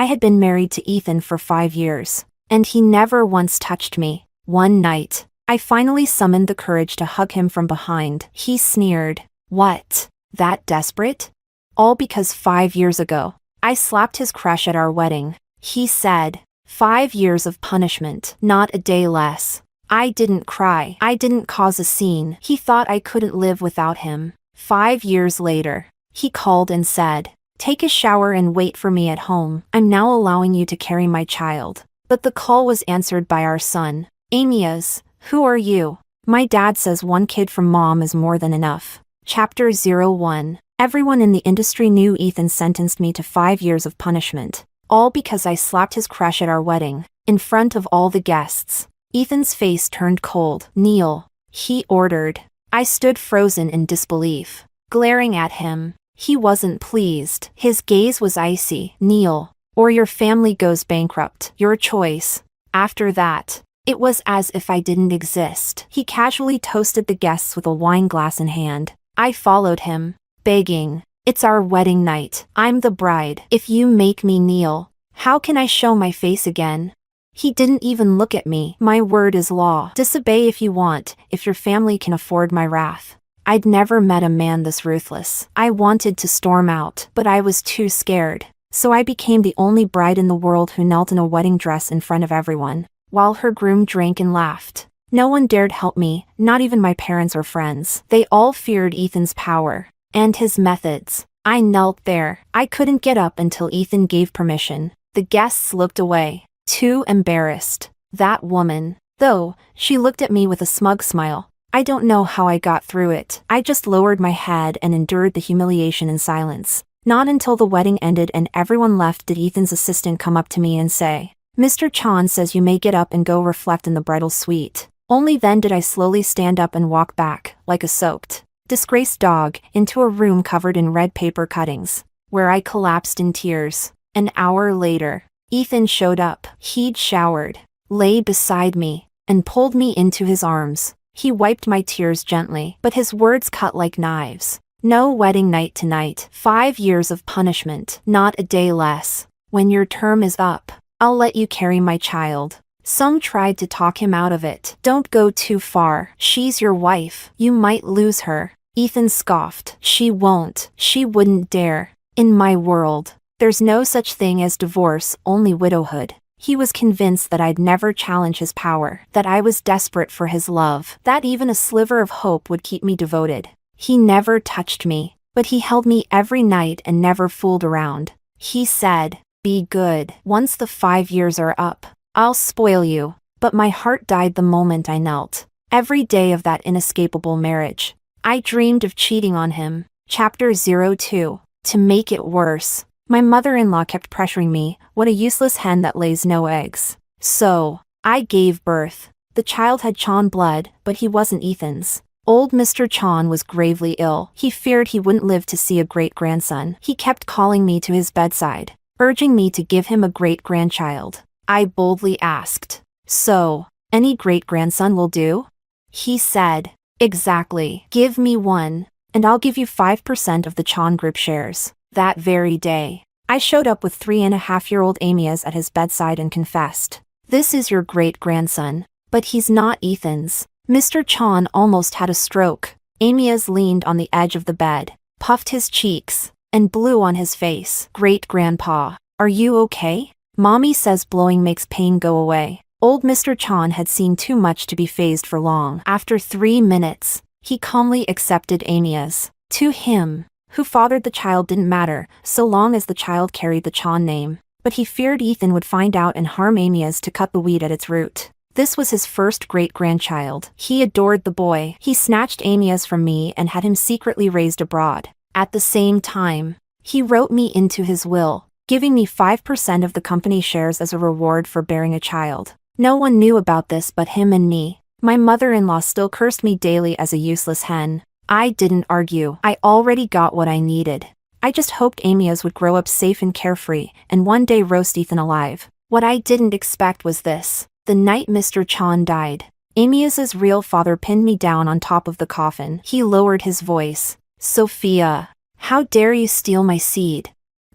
I had been married to Ethan for 5 years, and he never once touched me. One night, I finally summoned the courage to hug him from behind. He sneered. What? That desperate? All because 5 years ago, I slapped his crush at our wedding. He said, 5 years of punishment, not a day less. I didn't cry. I didn't cause a scene. He thought I couldn't live without him. 5 years later, he called and said, take a shower and wait for me at home. I'm now allowing you to carry my child. But the call was answered by our son. Amias, who are you? My dad says one kid from mom is more than enough. Chapter 01. Everyone in the industry knew Ethan sentenced me to 5 years of punishment. All because I slapped his crush at our wedding, in front of all the guests. Ethan's face turned cold. Kneel, he ordered. I stood frozen in disbelief, glaring at him. He wasn't pleased. His gaze was icy. Kneel, or your family goes bankrupt. Your choice. After that, it was as if I didn't exist. He casually toasted the guests with a wine glass in hand. I followed him, begging, it's our wedding night. I'm the bride. If you make me kneel, how can I show my face again? He didn't even look at me. My word is law. Disobey if you want, if your family can afford my wrath. I'd never met a man this ruthless. I wanted to storm out, but I was too scared. So I became the only bride in the world who knelt in a wedding dress in front of everyone, while her groom drank and laughed. No one dared help me, not even my parents or friends. They all feared Ethan's power and his methods. I knelt there. I couldn't get up until Ethan gave permission. The guests looked away, too embarrassed. That woman, though, she looked at me with a smug smile. I don't know how I got through it. I just lowered my head and endured the humiliation in silence. Not until the wedding ended and everyone left did Ethan's assistant come up to me and say, Mr. Chan says you may get up and go reflect in the bridal suite. Only then did I slowly stand up and walk back, like a soaked, disgraced dog, into a room covered in red paper cuttings, where I collapsed in tears. An hour later, Ethan showed up. He'd showered, lay beside me, and pulled me into his arms. He wiped my tears gently, but his words cut like knives. No wedding night tonight. 5 years of punishment, not a day less. When your term is up, I'll let you carry my child. Some tried to talk him out of it. Don't go too far. She's your wife. You might lose her. Ethan scoffed. She won't. She wouldn't dare. In my world, there's no such thing as divorce, only widowhood. He was convinced that I'd never challenge his power, that I was desperate for his love, that even a sliver of hope would keep me devoted. He never touched me, but he held me every night and never fooled around. He said, be good. Once the 5 years are up, I'll spoil you. But my heart died the moment I knelt. Every day of that inescapable marriage, I dreamed of cheating on him. Chapter 02. To make it worse, my mother-in-law kept pressuring me, what a useless hen that lays no eggs. So, I gave birth. The child had Chan blood, but he wasn't Ethan's. Old Mr. Chan was gravely ill. He feared he wouldn't live to see a great-grandson. He kept calling me to his bedside, urging me to give him a great-grandchild. I boldly asked, so, any great-grandson will do? He said, exactly. Give me one, and I'll give you 5% of the Chan Group shares. That very day, I showed up with 3.5-year-old Amias at his bedside and confessed, this is your great-grandson, but he's not Ethan's. Mr. Chan almost had a stroke. Amias leaned on the edge of the bed, puffed his cheeks, and blew on his face. Great-grandpa, are you okay? Mommy says blowing makes pain go away. Old Mr. Chan had seen too much to be fazed for long. After 3 minutes, he calmly accepted Amias. To him, who fathered the child didn't matter, so long as the child carried the Chan name. But he feared Ethan would find out and harm Amias to cut the weed at its root. This was his first great-grandchild. He adored the boy. He snatched Amias from me and had him secretly raised abroad. At the same time, he wrote me into his will, giving me 5% of the company shares as a reward for bearing a child. No one knew about this but him and me. My mother-in-law still cursed me daily as a useless hen. I didn't argue. I already got what I needed. I just hoped Amias would grow up safe and carefree, and one day roast Ethan alive. What I didn't expect was this. The night Mr. Chan died, Amias's real father pinned me down on top of the coffin. He lowered his voice. Sophia, how dare you steal my seed?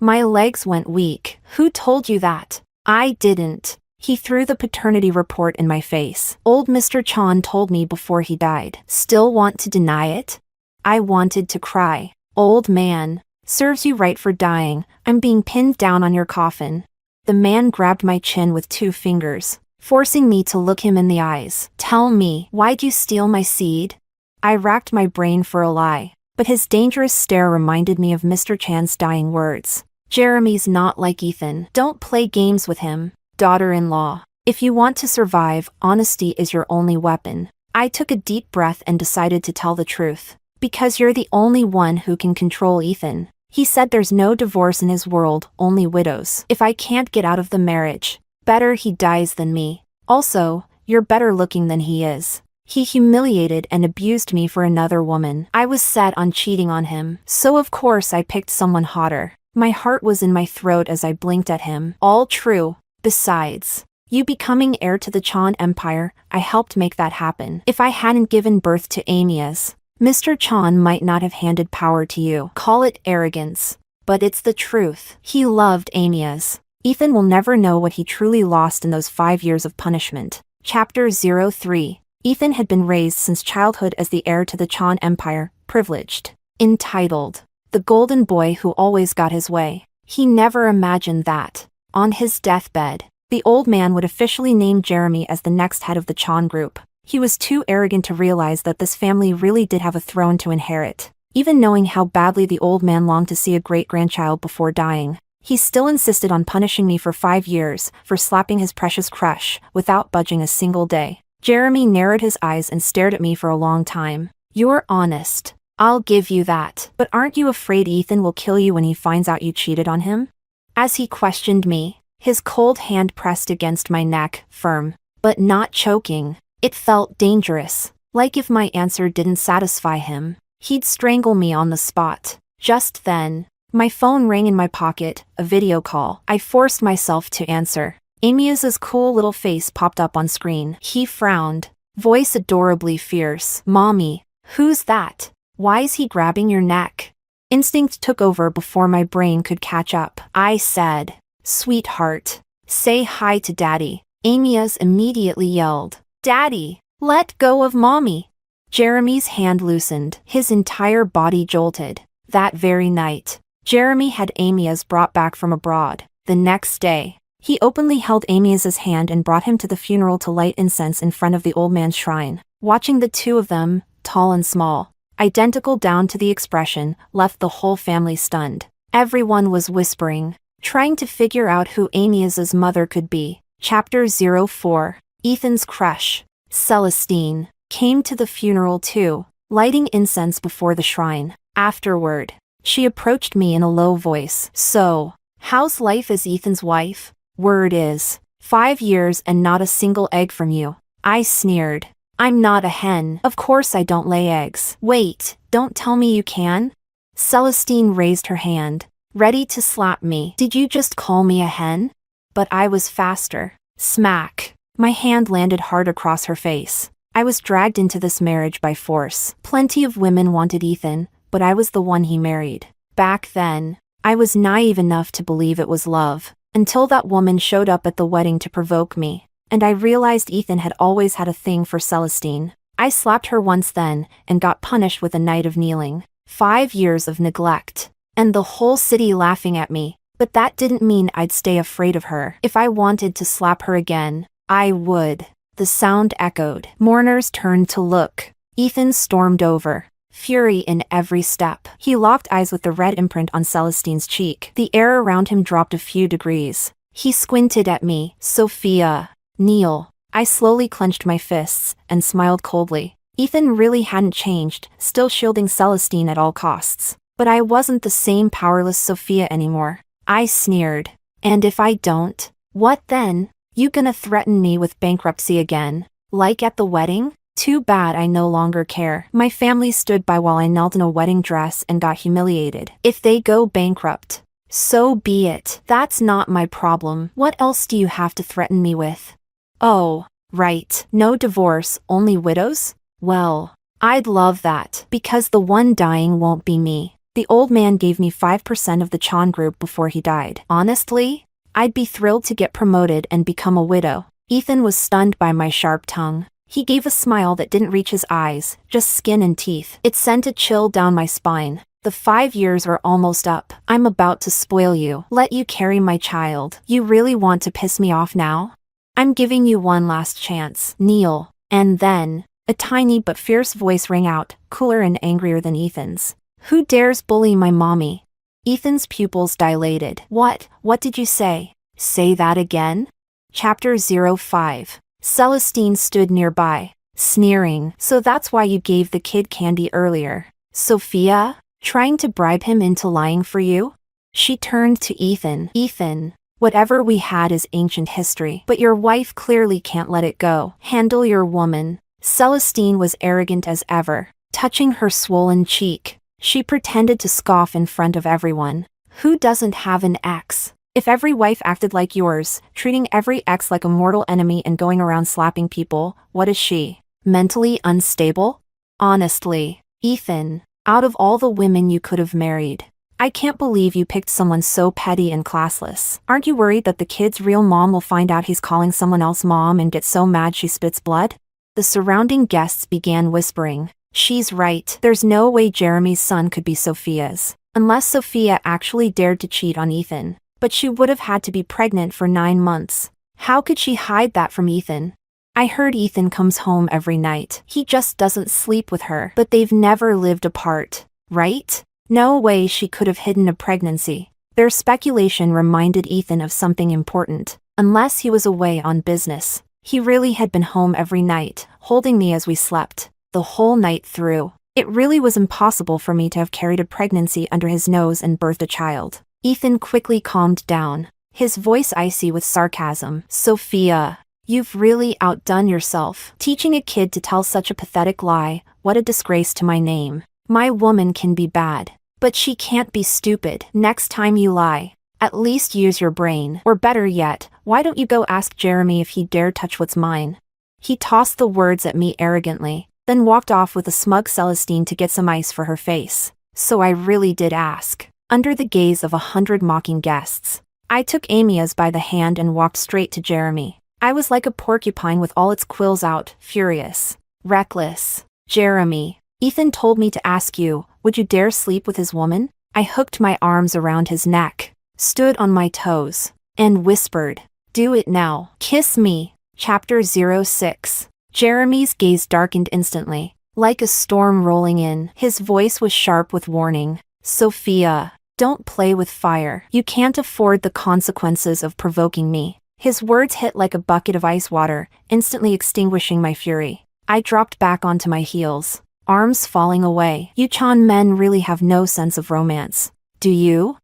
My legs went weak. Who told you that? I didn't. He threw the paternity report in my face. Old Mr. Chan told me before he died. Still want to deny it? I wanted to cry. Old man. Serves you right for dying. I'm being pinned down on your coffin. The man grabbed my chin with 2 fingers, forcing me to look him in the eyes. Tell me, why'd you steal my seed? I racked my brain for a lie, but his dangerous stare reminded me of Mr. Chan's dying words. Jeremy's not like Ethan. Don't play games with him, daughter-in-law. If you want to survive, honesty is your only weapon. I took a deep breath and decided to tell the truth. Because you're the only one who can control Ethan. He said there's no divorce in his world, only widows. If I can't get out of the marriage, better he dies than me. Also, you're better looking than he is. He humiliated and abused me for another woman. I was set on cheating on him, so of course I picked someone hotter. My heart was in my throat as I blinked at him. All true. Besides, you becoming heir to the Chan Empire, I helped make that happen. If I hadn't given birth to Amias, Mr. Chan might not have handed power to you. Call it arrogance, but it's the truth. He loved Amias. Ethan will never know what he truly lost in those 5 years of punishment. Chapter 03. Ethan had been raised since childhood as the heir to the Chan Empire, privileged. Entitled, the golden boy who always got his way. He never imagined that, on his deathbed, the old man would officially name Jeremy as the next head of the Chan group. He was too arrogant to realize that this family really did have a throne to inherit. Even knowing how badly the old man longed to see a great-grandchild before dying, he still insisted on punishing me for 5 years for slapping his precious crush, without budging a single day. Jeremy narrowed his eyes and stared at me for a long time. You're honest. I'll give you that. But aren't you afraid Ethan will kill you when he finds out you cheated on him? As he questioned me, his cold hand pressed against my neck, firm, but not choking. It felt dangerous, like if my answer didn't satisfy him, he'd strangle me on the spot. Just then, my phone rang in my pocket, a video call. I forced myself to answer. Amias's cool little face popped up on screen. He frowned, voice adorably fierce. Mommy, who's that? Why's he grabbing your neck? Instinct took over before my brain could catch up. I said, Sweetheart, say hi to Daddy. Amias immediately yelled. Daddy, let go of Mommy. Jeremy's hand loosened, his entire body jolted. That very night, Jeremy had Amias brought back from abroad. The next day, he openly held Amias's hand and brought him to the funeral to light incense in front of the old man's shrine. Watching the 2 of them, tall and small, identical down to the expression, left the whole family stunned. Everyone was whispering, trying to figure out who Amias's mother could be. Chapter 04. Ethan's crush, Celestine, came to the funeral too, lighting incense before the shrine. Afterward, she approached me in a low voice. So, how's life as Ethan's wife? Word is, 5 years and not a single egg from you. I sneered. I'm not a hen. Of course I don't lay eggs. Wait, don't tell me you can? Celestine raised her hand, ready to slap me. Did you just call me a hen? But I was faster. Smack. My hand landed hard across her face. I was dragged into this marriage by force. Plenty of women wanted Ethan, but I was the one he married. Back then, I was naive enough to believe it was love, until that woman showed up at the wedding to provoke me, and I realized Ethan had always had a thing for Celestine. I slapped her once then, and got punished with a night of kneeling. 5 years of neglect, and the whole city laughing at me. But that didn't mean I'd stay afraid of her. If I wanted to slap her again, I would. The sound echoed. Mourners turned to look. Ethan stormed over, fury in every step. He locked eyes with the red imprint on Celestine's cheek. The air around him dropped a few degrees. He squinted at me. Sophia. Kneel. I slowly clenched my fists and smiled coldly. Ethan really hadn't changed, still shielding Celestine at all costs. But I wasn't the same powerless Sophia anymore. I sneered. And if I don't, what then? You gonna threaten me with bankruptcy again? Like at the wedding? Too bad I no longer care. My family stood by while I knelt in a wedding dress and got humiliated. If they go bankrupt, so be it. That's not my problem. What else do you have to threaten me with? Oh, right. No divorce, only widows? Well, I'd love that, because the one dying won't be me. The old man gave me 5% of the Chan group before he died. Honestly, I'd be thrilled to get promoted and become a widow. Ethan was stunned by my sharp tongue. He gave a smile that didn't reach his eyes, just skin and teeth. It sent a chill down my spine. The 5 years are almost up. I'm about to spoil you. Let you carry my child. You really want to piss me off now? I'm giving you one last chance. Kneel. And then, a tiny but fierce voice rang out, cooler and angrier than Ethan's. Who dares bully my mommy? Ethan's pupils dilated. What did you say? Say that again? Chapter 05. Celestine stood nearby, sneering. So that's why you gave the kid candy earlier. Sophia? Trying to bribe him into lying for you? She turned to Ethan. Ethan, whatever we had is ancient history, but your wife clearly can't let it go. Handle your woman. Celestine was arrogant as ever, touching her swollen cheek. She pretended to scoff in front of everyone. Who doesn't have an ex? If every wife acted like yours, treating every ex like a mortal enemy and going around slapping people, what is she? Mentally unstable? Honestly, Ethan, out of all the women you could have married, I can't believe you picked someone so petty and classless. Aren't you worried that the kid's real mom will find out he's calling someone else mom and get so mad she spits blood? The surrounding guests began whispering. She's right. There's no way Jeremy's son could be Sophia's. Unless Sophia actually dared to cheat on Ethan. But she would have had to be pregnant for 9 months. How could she hide that from Ethan? I heard Ethan comes home every night. He just doesn't sleep with her. But they've never lived apart, right? No way she could have hidden a pregnancy. Their speculation reminded Ethan of something important. Unless he was away on business, he really had been home every night, holding me as we slept. The whole night through. It really was impossible for me to have carried a pregnancy under his nose and birthed a child. Ethan quickly calmed down, his voice icy with sarcasm. Sophia, you've really outdone yourself. Teaching a kid to tell such a pathetic lie, what a disgrace to my name. My woman can be bad, but she can't be stupid. Next time you lie, at least use your brain. Or better yet, why don't you go ask Jeremy if he dare touch what's mine? He tossed the words at me arrogantly, then walked off with a smug Celestine to get some ice for her face. So I really did ask. Under the gaze of 100 mocking guests, I took Amia's by the hand and walked straight to Jeremy. I was like a porcupine with all its quills out, furious, reckless. Jeremy, Ethan told me to ask you, would you dare sleep with his woman? I hooked my arms around his neck, stood on my toes, and whispered, do it now. Kiss me. Chapter 06. Jeremy's gaze darkened instantly, like a storm rolling in. His voice was sharp with warning. Sophia, don't play with fire. You can't afford the consequences of provoking me. His words hit like a bucket of ice water, instantly extinguishing my fury. I dropped back onto my heels, arms falling away. You Chan men really have no sense of romance. Do you?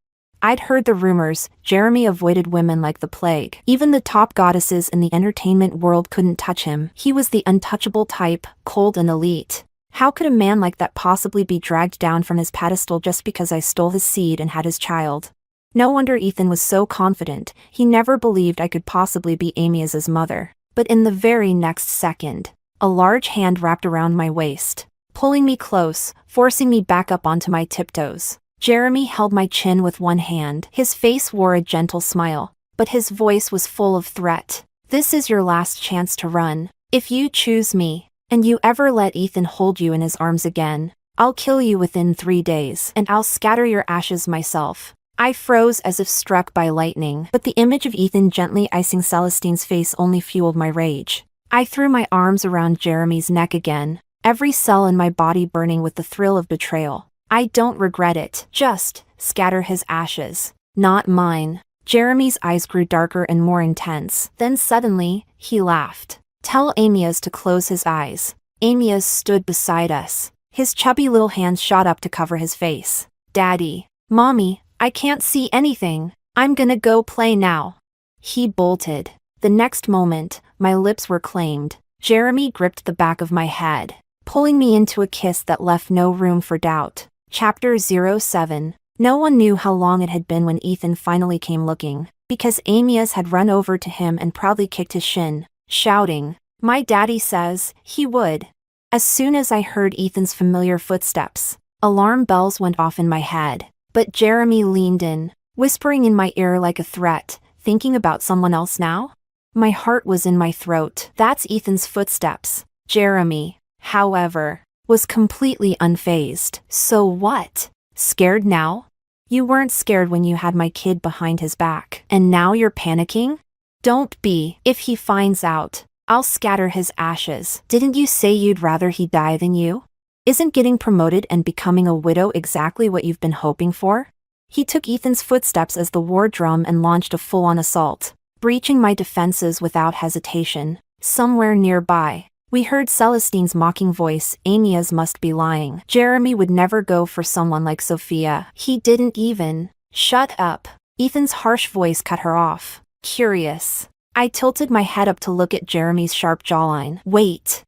I'd heard the rumors. Jeremy avoided women like the plague. Even the top goddesses in the entertainment world couldn't touch him. He was the untouchable type, cold and elite. How could a man like that possibly be dragged down from his pedestal just because I stole his seed and had his child? No wonder Ethan was so confident. He never believed I could possibly be Amia's mother. But in the very next second, a large hand wrapped around my waist, pulling me close, forcing me back up onto my tiptoes. Jeremy held my chin with one hand. His face wore a gentle smile, but his voice was full of threat. This is your last chance to run. If you choose me, and you ever let Ethan hold you in his arms again, I'll kill you within 3 days, and I'll scatter your ashes myself. I froze as if struck by lightning, but the image of Ethan gently icing Celestine's face only fueled my rage. I threw my arms around Jeremy's neck again, every cell in my body burning with the thrill of betrayal. I don't regret it. Just scatter his ashes, not mine. Jeremy's eyes grew darker and more intense. Then suddenly, he laughed. Tell Amias to close his eyes. Amias stood beside us. His chubby little hands shot up to cover his face. Daddy, Mommy, I can't see anything. I'm gonna go play now. He bolted. The next moment, my lips were claimed. Jeremy gripped the back of my head, pulling me into a kiss that left no room for doubt. Chapter 07. No one knew how long it had been when Ethan finally came looking, because Amias had run over to him and proudly kicked his shin, shouting, "My daddy says he would." As soon as I heard Ethan's familiar footsteps, Alarm bells went off in my head. But Jeremy leaned in, whispering in my ear like a threat. Thinking about someone else now? My heart was in my throat. That's Ethan's footsteps. Jeremy, however, was completely unfazed. So what? Scared now? You weren't scared when you had my kid behind his back. And now you're panicking? Don't be. If he finds out, I'll scatter his ashes. Didn't you say you'd rather he die than you? Isn't getting promoted and becoming a widow exactly what you've been hoping for? He took Ethan's footsteps as the war drum and launched a full-on assault, breaching my defenses without hesitation. Somewhere nearby, we heard Celestine's mocking voice. Amy's must be lying. Jeremy would never go for someone like Sophia. He didn't even. Shut up. Ethan's harsh voice cut her off. Curious. I tilted my head up to look at Jeremy's sharp jawline. Wait.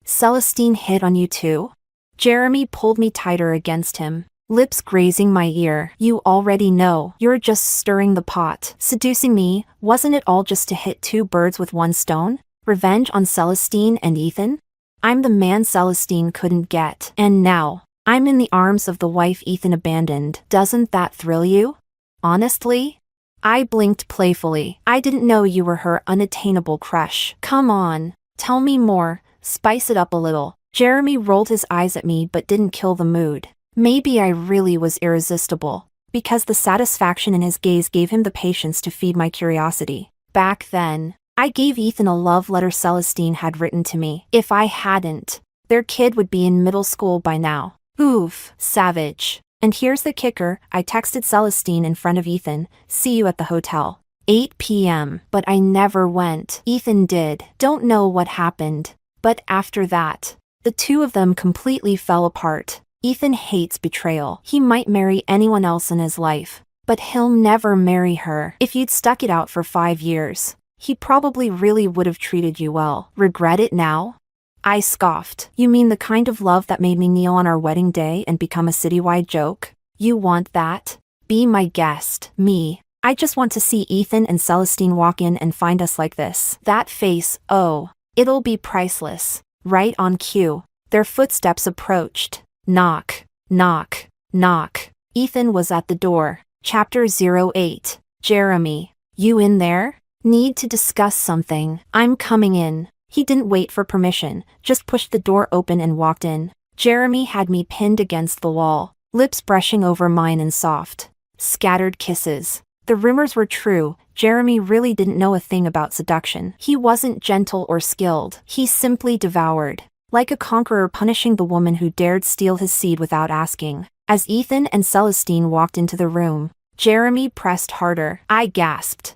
Celestine hit on you too? Jeremy pulled me tighter against him, lips grazing my ear. You already know. You're just stirring the pot. Seducing me, wasn't it all just to hit two birds with one stone? Revenge on Celestine and Ethan? I'm the man Celestine couldn't get. And now, I'm in the arms of the wife Ethan abandoned. Doesn't that thrill you? Honestly? I blinked playfully. I didn't know you were her unattainable crush. Come on, tell me more, spice it up a little. Jeremy rolled his eyes at me but didn't kill the mood. Maybe I really was irresistible, because the satisfaction in his gaze gave him the patience to feed my curiosity. Back then, I gave Ethan a love letter Celestine had written to me. If I hadn't, their kid would be in middle school by now. Oof, savage. And here's the kicker, I texted Celestine in front of Ethan, see you at the hotel. 8 p.m. But I never went. Ethan did. Don't know what happened. But after that, the two of them completely fell apart. Ethan hates betrayal. He might marry anyone else in his life, but he'll never marry her. If you'd stuck it out for 5 years, he probably really would have treated you well. Regret it now? I scoffed. You mean the kind of love that made me kneel on our wedding day and become a citywide joke? You want that? Be my guest. Me. I just want to see Ethan and Celestine walk in and find us like this. That face, oh, it'll be priceless. Right on cue. Their footsteps approached. Knock, knock, knock. Ethan was at the door. Chapter 08. Jeremy, you in there? Need to discuss something. I'm coming in. He didn't wait for permission, just pushed the door open and walked in. Jeremy had me pinned against the wall, lips brushing over mine in soft, scattered kisses. The rumors were true. Jeremy really didn't know a thing about seduction. He wasn't gentle or skilled. He simply devoured, like a conqueror punishing the woman who dared steal his seed without asking. As Ethan and Celestine walked into the room, Jeremy pressed harder. I gasped.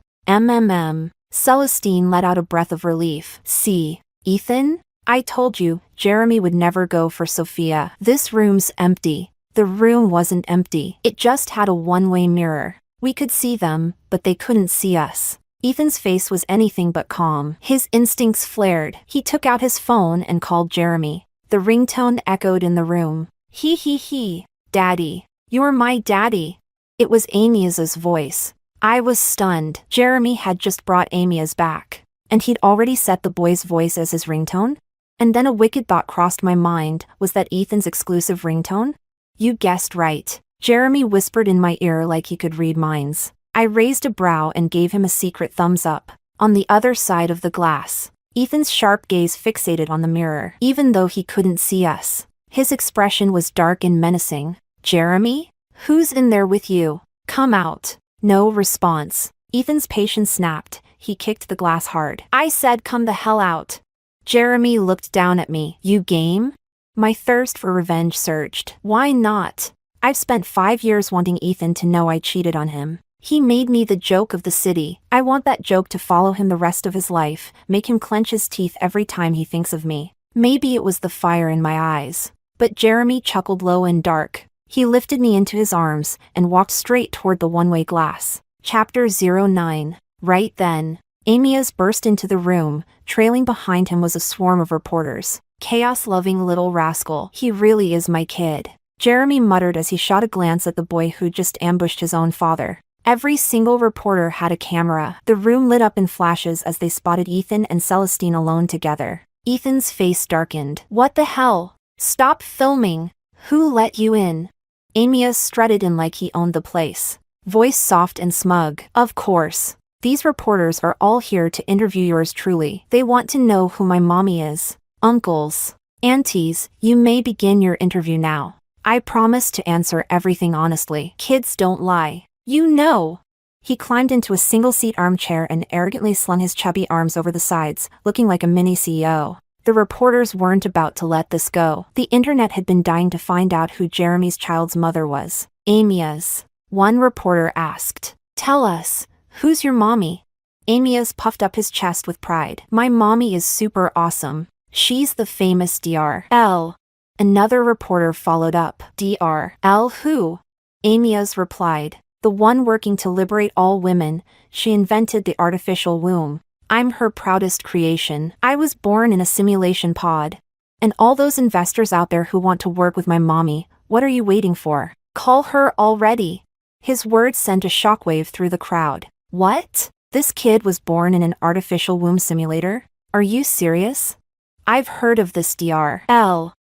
Celestine let out a breath of relief. See, Ethan? I told you, Jeremy would never go for Sophia. This room's empty. The room wasn't empty. It just had a one-way mirror. We could see them, but they couldn't see us. Ethan's face was anything but calm. His instincts flared. He took out his phone and called Jeremy. The ringtone echoed in the room. He. Daddy. You're my daddy. It was Amy's voice. I was stunned. Jeremy had just brought Amy's back, and he'd already set the boy's voice as his ringtone? And then a wicked thought crossed my mind. Was that Ethan's exclusive ringtone? You guessed right. Jeremy whispered in my ear like he could read minds. I raised a brow and gave him a secret thumbs up. On the other side of the glass, Ethan's sharp gaze fixated on the mirror. Even though he couldn't see us, his expression was dark and menacing. Jeremy? Who's in there with you? Come out. No response. Ethan's patience snapped. He kicked the glass hard. I said come the hell out. Jeremy looked down at me. You game? My thirst for revenge surged. Why not? I've spent 5 years wanting Ethan to know I cheated on him. He made me the joke of the city. I want that joke to follow him the rest of his life, make him clench his teeth every time he thinks of me. Maybe it was the fire in my eyes. But Jeremy chuckled low and dark. He lifted me into his arms and walked straight toward the one-way glass. Chapter 09. Right then, Amy's burst into the room. Trailing behind him was a swarm of reporters. Chaos-loving little rascal. He really is my kid. Jeremy muttered as he shot a glance at the boy who just ambushed his own father. Every single reporter had a camera. The room lit up in flashes as they spotted Ethan and Celestine alone together. Ethan's face darkened. What the hell? Stop filming. Who let you in? Amias strutted in like he owned the place. Voice soft and smug. Of course. These reporters are all here to interview yours truly. They want to know who my mommy is. Uncles. Aunties, you may begin your interview now. I promise to answer everything honestly. Kids don't lie. You know. He climbed into a single-seat armchair and arrogantly slung his chubby arms over the sides, looking like a mini CEO. The reporters weren't about to let this go. The internet had been dying to find out who Jeremy's child's mother was. Amias. One reporter asked. Tell us, who's your mommy? Amias puffed up his chest with pride. My mommy is super awesome. She's the famous Dr. Another reporter followed up. Dr. Who? Amias replied. The one working to liberate all women. She invented the artificial womb. I'm her proudest creation. I was born in a simulation pod. And all those investors out there who want to work with my mommy, what are you waiting for? Call her already. His words sent a shockwave through the crowd. What? This kid was born in an artificial womb simulator? Are you serious? I've heard of this Dr.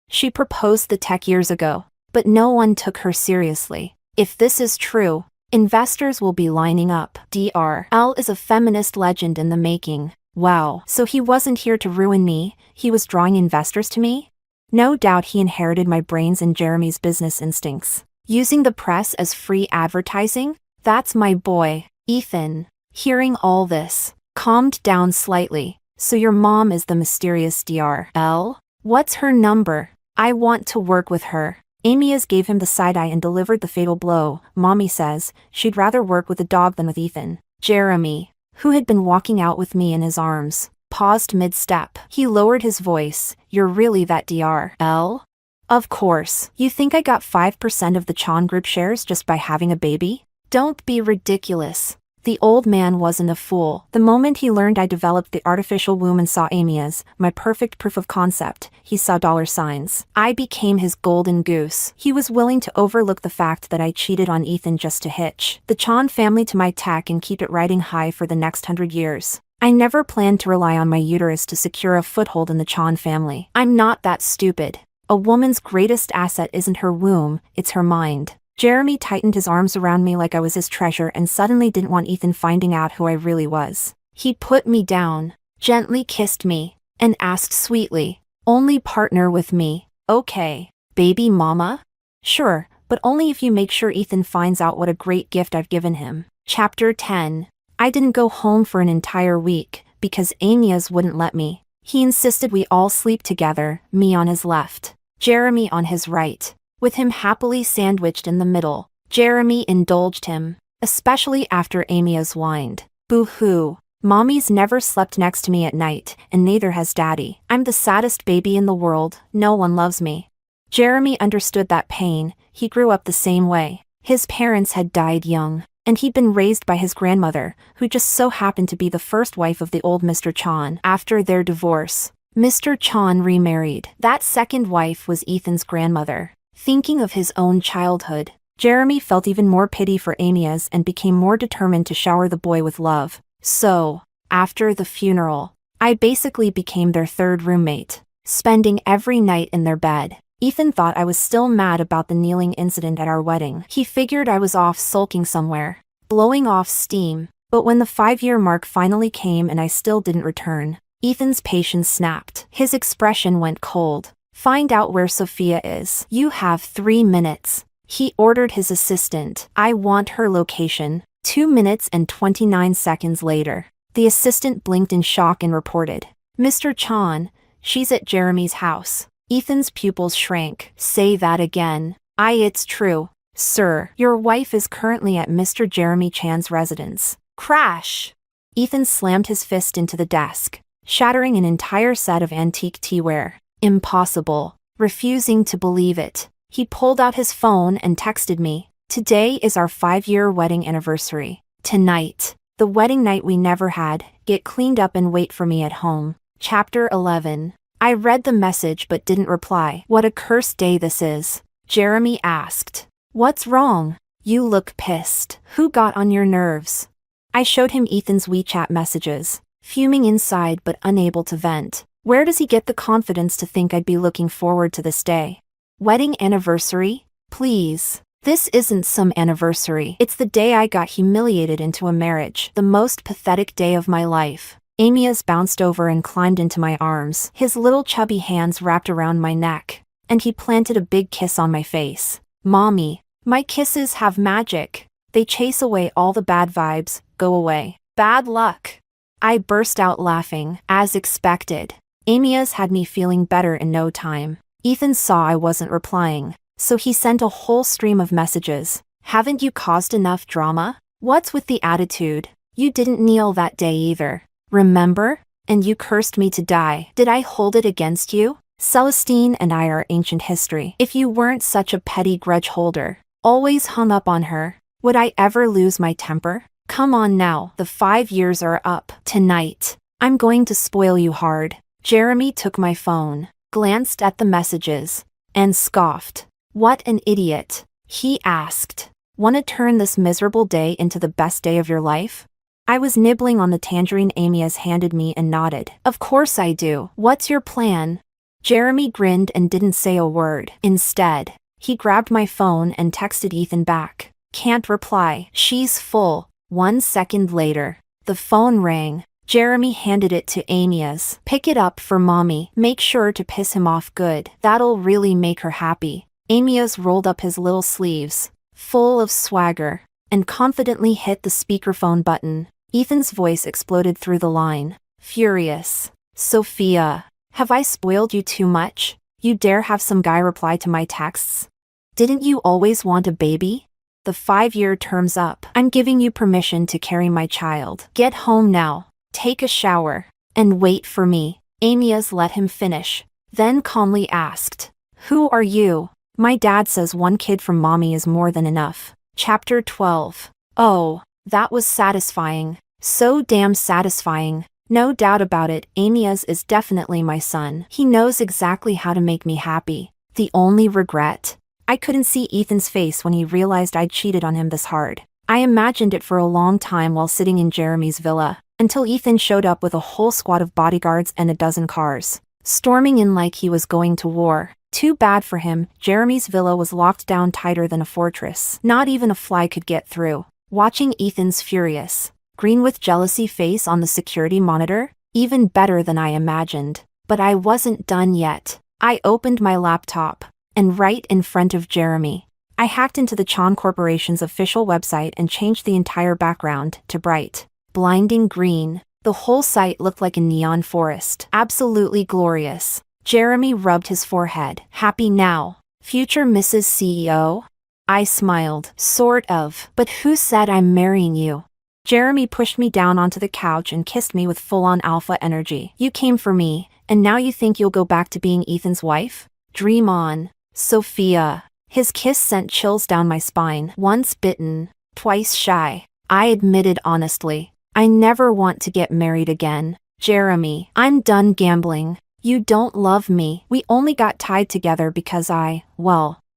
She proposed the tech years ago, but no one took her seriously. If this is true, investors will be lining up. Dr. is a feminist legend in the making. Wow. So he wasn't here to ruin me, he was drawing investors to me? No doubt he inherited my brains and Jeremy's business instincts. Using the press as free advertising? That's my boy, Ethan. Hearing all this, calmed down slightly. So your mom is the mysterious Dr. What's her number? I want to work with her. Amias gave him the side eye and delivered the fatal blow. Mommy says she'd rather work with a dog than with Ethan. Jeremy, who had been walking out with me in his arms, paused mid-step. He lowered his voice. You're really that Dr. Of course. You think I got 5% of the Chan Group shares just by having a baby? Don't be ridiculous. The old man wasn't a fool. The moment he learned I developed the artificial womb and saw Amias, my perfect proof of concept, he saw dollar signs. I became his golden goose. He was willing to overlook the fact that I cheated on Ethan just to hitch the Chan family to my tech and keep it riding high for the next 100 years. I never planned to rely on my uterus to secure a foothold in the Chan family. I'm not that stupid. A woman's greatest asset isn't her womb, it's her mind. Jeremy tightened his arms around me like I was his treasure and suddenly didn't want Ethan finding out who I really was. He put me down, gently kissed me, and asked sweetly, only partner with me, okay, baby mama? Sure, but only if you make sure Ethan finds out what a great gift I've given him. Chapter 10. I didn't go home for an entire week, because Amias wouldn't let me. He insisted we all sleep together, me on his left, Jeremy on his right. With him happily sandwiched in the middle. Jeremy indulged him, especially after Amias whined. Boo-hoo. Mommy's never slept next to me at night, and neither has Daddy. I'm the saddest baby in the world, no one loves me. Jeremy understood that pain, he grew up the same way. His parents had died young, and he'd been raised by his grandmother, who just so happened to be the first wife of the old Mr. Chan. After their divorce, Mr. Chan remarried. That second wife was Ethan's grandmother. Thinking of his own childhood, Jeremy felt even more pity for Amias and became more determined to shower the boy with love. So, after the funeral, I basically became their third roommate, spending every night in their bed. Ethan thought I was still mad about the kneeling incident at our wedding. He figured I was off sulking somewhere, blowing off steam. But when the 5-year mark finally came and I still didn't return, Ethan's patience snapped. His expression went cold. Find out where Sophia is. You have 3 minutes. He ordered his assistant. I want her location. 2 minutes and 29 seconds later, the assistant blinked in shock and reported. Mr. Chan, she's at Jeremy's house. Ethan's pupils shrank. Say that again. It's true. Sir, your wife is currently at Mr. Jeremy Chan's residence. Crash! Ethan slammed his fist into the desk, shattering an entire set of antique teaware. Impossible. Refusing to believe it, he pulled out his phone and texted me. Today is our 5-year wedding anniversary. Tonight, the wedding night we never had, get cleaned up and wait for me at home. Chapter 11. I read the message but didn't reply. What a cursed day this is. Jeremy asked. What's wrong? You look pissed. Who got on your nerves? I showed him Ethan's WeChat messages, fuming inside but unable to vent. Where does he get the confidence to think I'd be looking forward to this day? Wedding anniversary? Please. This isn't some anniversary. It's the day I got humiliated into a marriage. The most pathetic day of my life. Amias bounced over and climbed into my arms, his little chubby hands wrapped around my neck, and he planted a big kiss on my face. Mommy, my kisses have magic. They chase away all the bad vibes. Go away. Bad luck. I burst out laughing, as expected. Amias had me feeling better in no time. Ethan saw I wasn't replying, so he sent a whole stream of messages. Haven't you caused enough drama? What's with the attitude? You didn't kneel that day either. Remember? And you cursed me to die. Did I hold it against you? Celestine and I are ancient history. If you weren't such a petty grudge holder, always hung up on her, would I ever lose my temper? Come on now, the 5 years are up. Tonight, I'm going to spoil you hard. Jeremy took my phone, glanced at the messages, and scoffed. What an idiot. He asked, "Wanna turn this miserable day into the best day of your life?" I was nibbling on the tangerine Amias handed me and nodded. Of course I do. What's your plan? Jeremy grinned and didn't say a word. Instead, he grabbed my phone and texted Ethan back. Can't reply. She's full. 1 second later, the phone rang. Jeremy handed it to Amias. Pick it up for mommy. Make sure to piss him off good. That'll really make her happy. Amias rolled up his little sleeves, full of swagger, and confidently hit the speakerphone button. Ethan's voice exploded through the line. Furious. Sophia, have I spoiled you too much? You dare have some guy reply to my texts? Didn't you always want a baby? The 5-year term's up. I'm giving you permission to carry my child. Get home now, take a shower, and wait for me. Amias let him finish, then calmly asked, Who are you? My dad says one kid from mommy is more than enough. Chapter 12. Oh, that was satisfying. So damn satisfying. No doubt about it, Amias is definitely my son. He knows exactly how to make me happy. The only regret? I couldn't see Ethan's face when he realized I'd cheated on him this hard. I imagined it for a long time while sitting in Jeremy's villa, until Ethan showed up with a whole squad of bodyguards and a dozen cars, storming in like he was going to war. Too bad for him, Jeremy's villa was locked down tighter than a fortress. Not even a fly could get through. Watching Ethan's furious, green with jealousy face on the security monitor, even better than I imagined. But I wasn't done yet. I opened my laptop, and right in front of Jeremy, I hacked into the Chan Corporation's official website and changed the entire background to bright, blinding green. The whole site looked like a neon forest. Absolutely glorious. Jeremy rubbed his forehead. Happy now, future Mrs. CEO? I smiled. Sort of. But who said I'm marrying you? Jeremy pushed me down onto the couch and kissed me with full-on alpha energy. You came for me, and now you think you'll go back to being Ethan's wife? Dream on. Sophia. His kiss sent chills down my spine. Once bitten, twice shy. I admitted honestly, I never want to get married again. Jeremy, I'm done gambling. You don't love me. We only got tied together because I,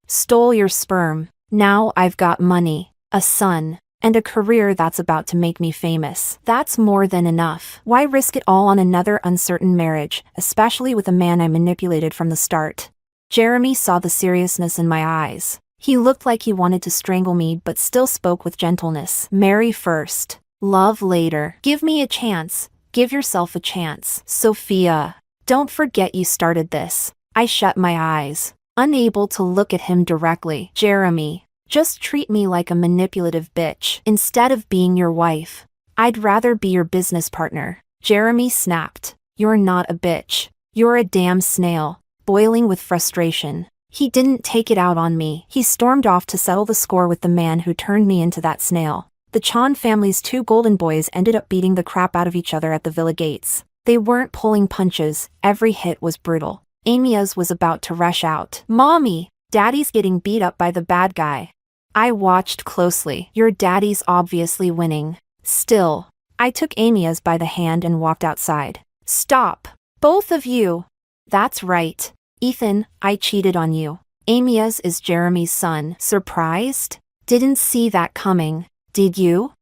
stole your sperm. Now I've got money, a son, and a career that's about to make me famous. That's more than enough. Why risk it all on another uncertain marriage, especially with a man I manipulated from the start? Jeremy saw the seriousness in my eyes. He looked like he wanted to strangle me but still spoke with gentleness. Marry first. Love later. Give me a chance. Give yourself a chance. Sophia. Don't forget you started this. I shut my eyes, unable to look at him directly. Jeremy, just treat me like a manipulative bitch. Instead of being your wife, I'd rather be your business partner. Jeremy snapped. You're not a bitch. You're a damn snail. Boiling with frustration, he didn't take it out on me. He stormed off to settle the score with the man who turned me into that snail. The Chan family's 2 golden boys ended up beating the crap out of each other at the villa gates. They weren't pulling punches, every hit was brutal. Amias was about to rush out. Mommy, Daddy's getting beat up by the bad guy. I watched closely. Your daddy's obviously winning. Still, I took Amias by the hand and walked outside. Stop, both of you. That's right. Ethan, I cheated on you. Amias is Jeremy's son. Surprised? Didn't see that coming. Did you?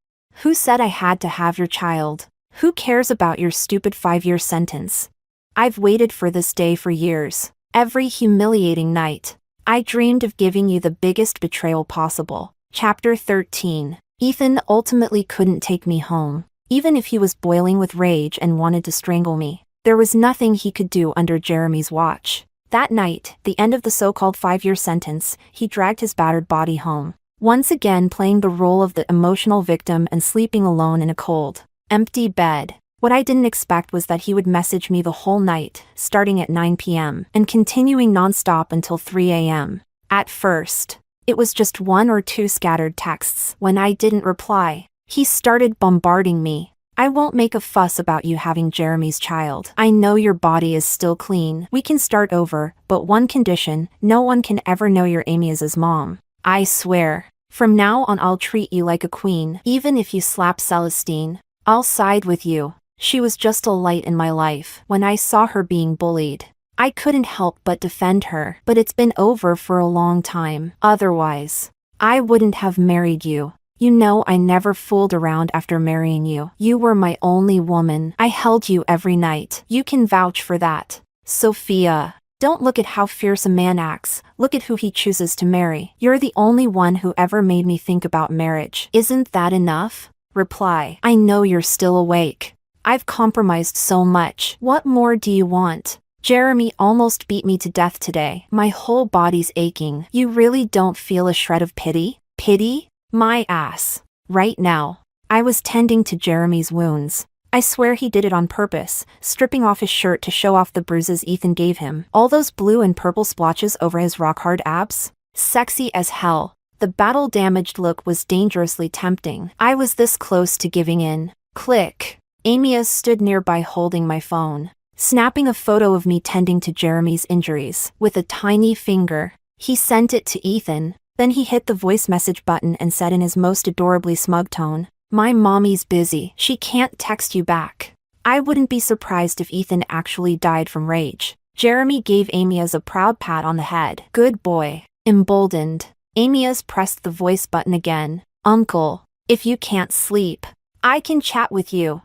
Who said I had to have your child? Who cares about your stupid 5-year sentence? I've waited for this day for years. Every humiliating night, I dreamed of giving you the biggest betrayal possible. Chapter 13. Ethan ultimately couldn't take me home. Even if he was boiling with rage and wanted to strangle me, there was nothing he could do under Jeremy's watch. That night, the end of the so-called 5-year sentence, he dragged his battered body home, once again playing the role of the emotional victim and sleeping alone in a cold, empty bed. What I didn't expect was that he would message me the whole night, starting at 9 p.m. and continuing non-stop until 3 a.m. At first, it was just 1 or 2 scattered texts. When I didn't reply, he started bombarding me. I won't make a fuss about you having Jeremy's child. I know your body is still clean. We can start over, but one condition: no one can ever know you're Amy's mom. I swear, from now on I'll treat you like a queen. Even if you slap Celestine, I'll side with you. She was just a light in my life. When I saw her being bullied, I couldn't help but defend her. But it's been over for a long time. Otherwise, I wouldn't have married you. You know I never fooled around after marrying you. You were my only woman. I held you every night. You can vouch for that. Sophia, don't look at how fierce a man acts. Look at who he chooses to marry. You're the only one who ever made me think about marriage. Isn't that enough? Reply. I know you're still awake. I've compromised so much. What more do you want? Jeremy almost beat me to death today. My whole body's aching. You really don't feel a shred of pity? Pity? My ass. Right now, I was tending to Jeremy's wounds. I swear he did it on purpose, stripping off his shirt to show off the bruises Ethan gave him. All those blue and purple splotches over his rock-hard abs? Sexy as hell. The battle-damaged look was dangerously tempting. I was this close to giving in. Click. Amy stood nearby holding my phone, snapping a photo of me tending to Jeremy's injuries. With a tiny finger, he sent it to Ethan. Then he hit the voice message button and said in his most adorably smug tone, "My mommy's busy. She can't text you back." I wouldn't be surprised if Ethan actually died from rage. Jeremy gave Amias a proud pat on the head. Good boy. Emboldened, Amias pressed the voice button again. Uncle, if you can't sleep, I can chat with you.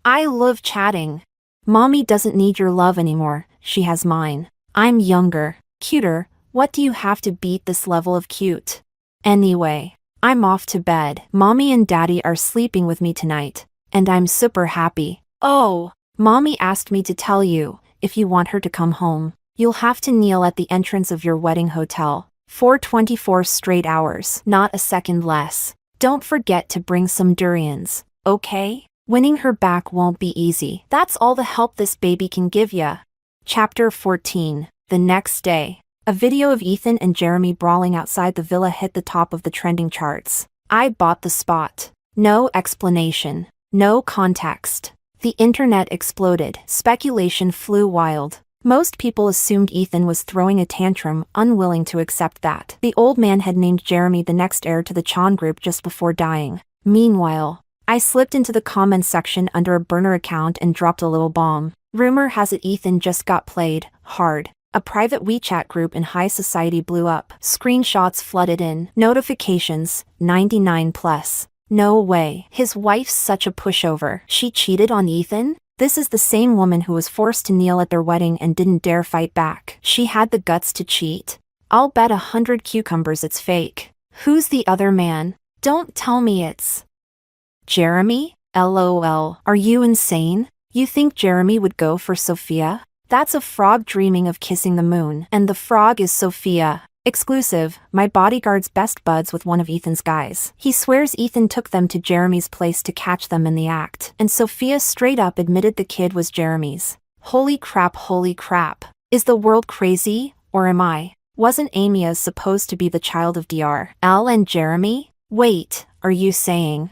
I love chatting. Mommy doesn't need your love anymore. She has mine. I'm younger, cuter. What do you have to beat this level of cute? Anyway, I'm off to bed. Mommy and Daddy are sleeping with me tonight, and I'm super happy. Oh, Mommy asked me to tell you, if you want her to come home, you'll have to kneel at the entrance of your wedding hotel for 24 straight hours, not a second less. Don't forget to bring some durians, okay? Winning her back won't be easy. That's all the help this baby can give ya. Chapter 14. The next day. A video of Ethan and Jeremy brawling outside the villa hit the top of the trending charts. I bought the spot. No explanation. No context. The internet exploded. Speculation flew wild. Most people assumed Ethan was throwing a tantrum, unwilling to accept that the old man had named Jeremy the next heir to the Chan group just before dying. Meanwhile, I slipped into the comments section under a burner account and dropped a little bomb. Rumor has it Ethan just got played hard. A private WeChat group in high society blew up. Screenshots flooded in. Notifications, 99 plus. No way. His wife's such a pushover. She cheated on Ethan? This is the same woman who was forced to kneel at their wedding and didn't dare fight back. She had the guts to cheat? I'll bet 100 cucumbers it's fake. Who's the other man? Don't tell me it's Jeremy? LOL. Are you insane? You think Jeremy would go for Sophia? That's a frog dreaming of kissing the moon. And the frog is Sophia. Exclusive, my bodyguard's best buds with one of Ethan's guys. He swears Ethan took them to Jeremy's place to catch them in the act. And Sophia straight up admitted the kid was Jeremy's. Holy crap, holy crap. Is the world crazy, or am I? Wasn't Amy supposed to be the child of Dr. L and Jeremy? Wait, are you saying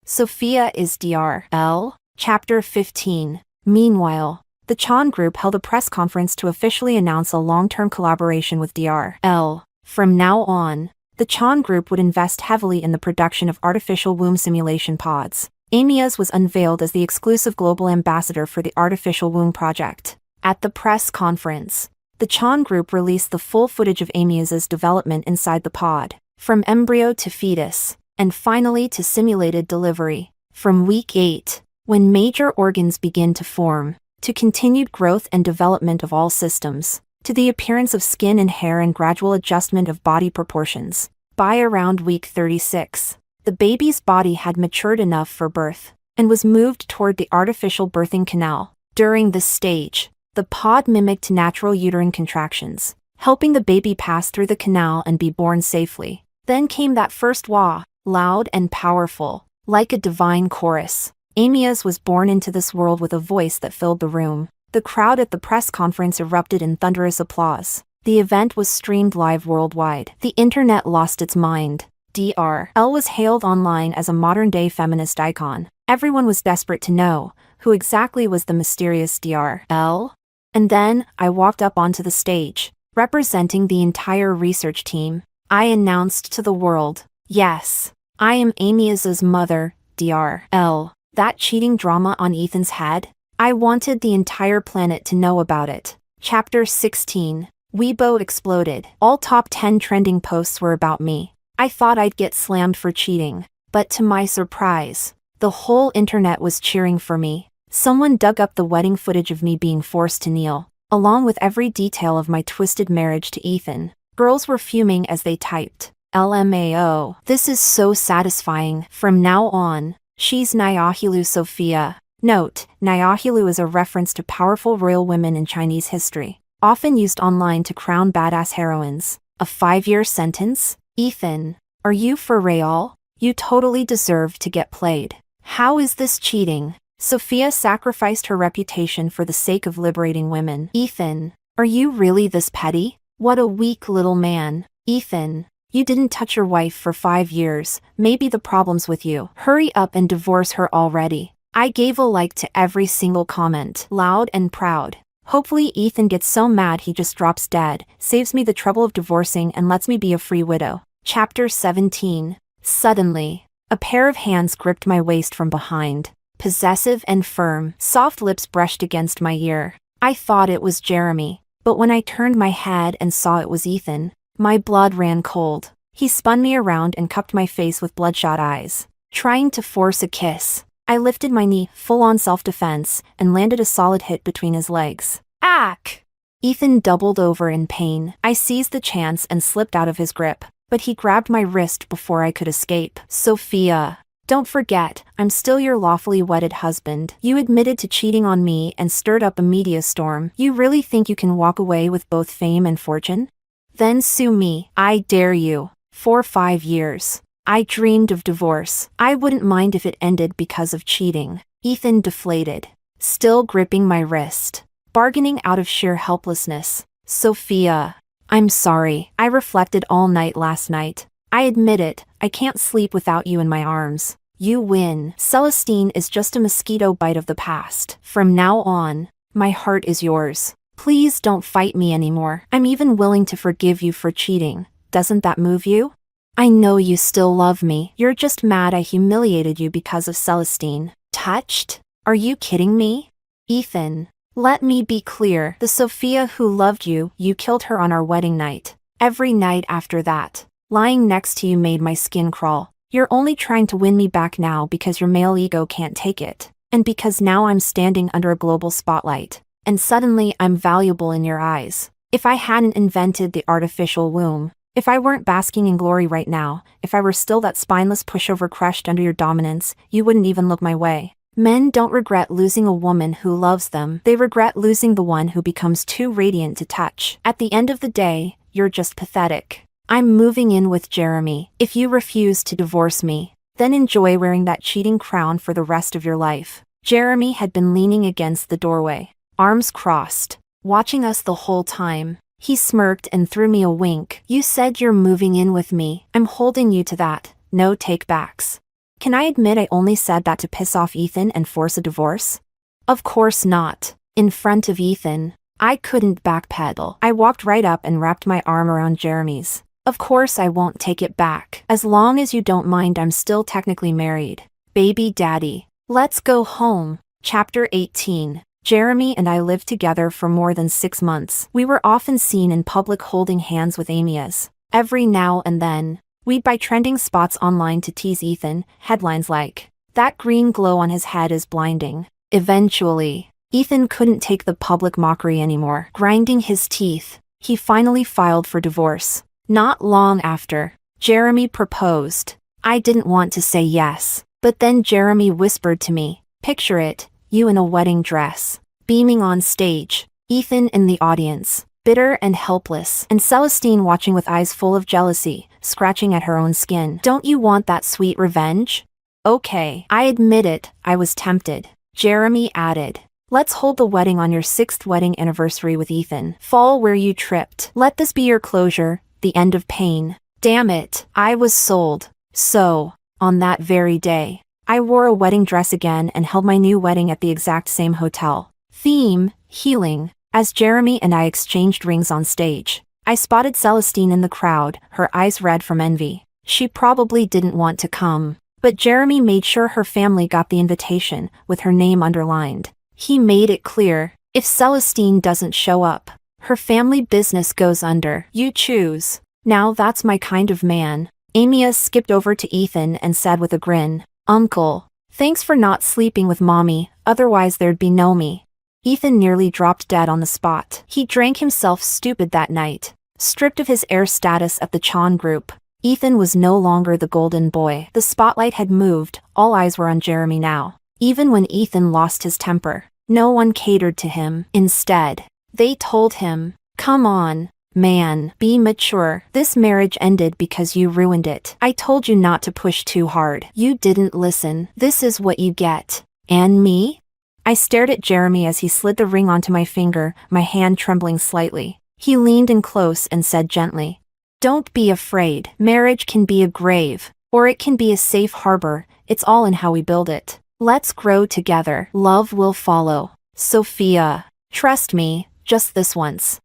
Sophia is Dr. L? Chapter 15. Meanwhile, the Chan Group held a press conference to officially announce a long-term collaboration with Dr. L. From now on, the Chan Group would invest heavily in the production of artificial womb simulation pods. Amias was unveiled as the exclusive global ambassador for the artificial womb project. At the press conference, the Chan Group released the full footage of Amias's development inside the pod, from embryo to fetus, and finally to simulated delivery. From week 8, when major organs begin to form, to continued growth and development of all systems. to the appearance of skin and hair and gradual adjustment of body proportions. By around week 36, the baby's body had matured enough for birth and was moved toward the artificial birthing canal. During this stage, the pod mimicked natural uterine contractions, helping the baby pass through the canal and be born safely. Then came that first wah, loud and powerful, like a divine chorus. Amias was born into this world with a voice that filled the room. The crowd at the press conference erupted in thunderous applause. The event was streamed live worldwide. The internet lost its mind. Dr. L was hailed online as a modern-day feminist icon. Everyone was desperate to know who exactly was the mysterious Dr. L. And then, I walked up onto the stage, representing the entire research team. I announced to the world, yes, I am Amias's mother, Dr. L. That cheating drama on Ethan's head? I wanted the entire planet to know about it. Chapter 16. Weibo exploded. All top 10 trending posts were about me. I thought I'd get slammed for cheating, but to my surprise, the whole internet was cheering for me. Someone dug up the wedding footage of me being forced to kneel, along with every detail of my twisted marriage to Ethan. Girls were fuming as they typed, LMAO. This is so satisfying. From now on, she's Nyahilu Sophia. Note, Nyahilu is a reference to powerful royal women in Chinese history, often used online to crown badass heroines. A 5-year sentence? Ethan, are you for real? You totally deserve to get played. How is this cheating? Sophia sacrificed her reputation for the sake of liberating women. Ethan, are you really this petty? What a weak little man. Ethan, you didn't touch your wife for 5 years. Maybe the problem's with you. Hurry up and divorce her already. I gave a like to every single comment, loud and proud. Hopefully Ethan gets so mad he just drops dead, saves me the trouble of divorcing and lets me be a free widow. Chapter 17. Suddenly, a pair of hands gripped my waist from behind. Possessive and firm, soft lips brushed against my ear. I thought it was Jeremy, but when I turned my head and saw it was Ethan, my blood ran cold. He spun me around and cupped my face with bloodshot eyes, trying to force a kiss. I lifted my knee, full-on self-defense, and landed a solid hit between his legs. Ack! Ethan doubled over in pain. I seized the chance and slipped out of his grip, but he grabbed my wrist before I could escape. Sophia, don't forget, I'm still your lawfully wedded husband. You admitted to cheating on me and stirred up a media storm. You really think you can walk away with both fame and fortune? Then sue me. I dare you. For 5 years. I dreamed of divorce. I wouldn't mind if it ended because of cheating. Ethan deflated, still gripping my wrist, bargaining out of sheer helplessness. Sophia, I'm sorry. I reflected all night last night. I admit it, I can't sleep without you in my arms. You win. Celestine is just a mosquito bite of the past. From now on, my heart is yours. Please don't fight me anymore. I'm even willing to forgive you for cheating. Doesn't that move you? I know you still love me. You're just mad I humiliated you because of Celestine. Touched? Are you kidding me? Ethan, let me be clear. The Sophia who loved you, you killed her on our wedding night. Every night after that, lying next to you made my skin crawl. You're only trying to win me back now because your male ego can't take it. And because now I'm standing under a global spotlight. And suddenly I'm valuable in your eyes. If I hadn't invented the artificial womb, if I weren't basking in glory right now, if I were still that spineless pushover crushed under your dominance, you wouldn't even look my way. Men don't regret losing a woman who loves them. They regret losing the one who becomes too radiant to touch. At the end of the day, you're just pathetic. I'm moving in with Jeremy. If you refuse to divorce me, then enjoy wearing that cheating crown for the rest of your life. Jeremy had been leaning against the doorway, arms crossed, watching us the whole time. He smirked and threw me a wink. You said you're moving in with me. I'm holding you to that. No take-backs. Can I admit I only said that to piss off Ethan and force a divorce? Of course not. In front of Ethan, I couldn't backpedal. I walked right up and wrapped my arm around Jeremy's. Of course I won't take it back. As long as you don't mind, I'm still technically married. Baby daddy. Let's go home. Chapter 18. Jeremy and I lived together for more than 6 months. We were often seen in public holding hands with Amias. Every now and then, we'd buy trending spots online to tease Ethan, headlines like, "That green glow on his head is blinding." Eventually, Ethan couldn't take the public mockery anymore. Grinding his teeth, he finally filed for divorce. Not long after, Jeremy proposed. I didn't want to say yes, but then Jeremy whispered to me, "Picture it, you in a wedding dress, beaming on stage, Ethan in the audience, bitter and helpless, and Celestine watching with eyes full of jealousy, scratching at her own skin. Don't you want that sweet revenge?" Okay, I admit it, I was tempted. Jeremy added, "Let's hold the wedding on your 6th wedding anniversary with Ethan. Fall where you tripped. Let this be your closure, the end of pain." Damn it, I was sold. So, on that very day, I wore a wedding dress again and held my new wedding at the exact same hotel. Theme, healing. As Jeremy and I exchanged rings on stage, I spotted Celestine in the crowd, her eyes red from envy. She probably didn't want to come, but Jeremy made sure her family got the invitation, with her name underlined. He made it clear, if Celestine doesn't show up, her family business goes under. You choose. Now that's my kind of man. Amia skipped over to Ethan and said with a grin, "Uncle, thanks for not sleeping with Mommy, otherwise there'd be no me." Ethan nearly dropped dead on the spot. He drank himself stupid that night. Stripped of his heir status at the Chan group, Ethan was no longer the golden boy. The spotlight had moved, all eyes were on Jeremy now. Even when Ethan lost his temper, no one catered to him. Instead, they told him, "Come on, man, be mature. This marriage ended because you ruined it. I told you not to push too hard. You didn't listen. This is what you get." And me? I stared at Jeremy as he slid the ring onto my finger, my hand trembling slightly. He leaned in close and said gently, "Don't be afraid. Marriage can be a grave, or it can be a safe harbor. It's all in how we build it. Let's grow together. Love will follow. Sophia. Trust me, just this once."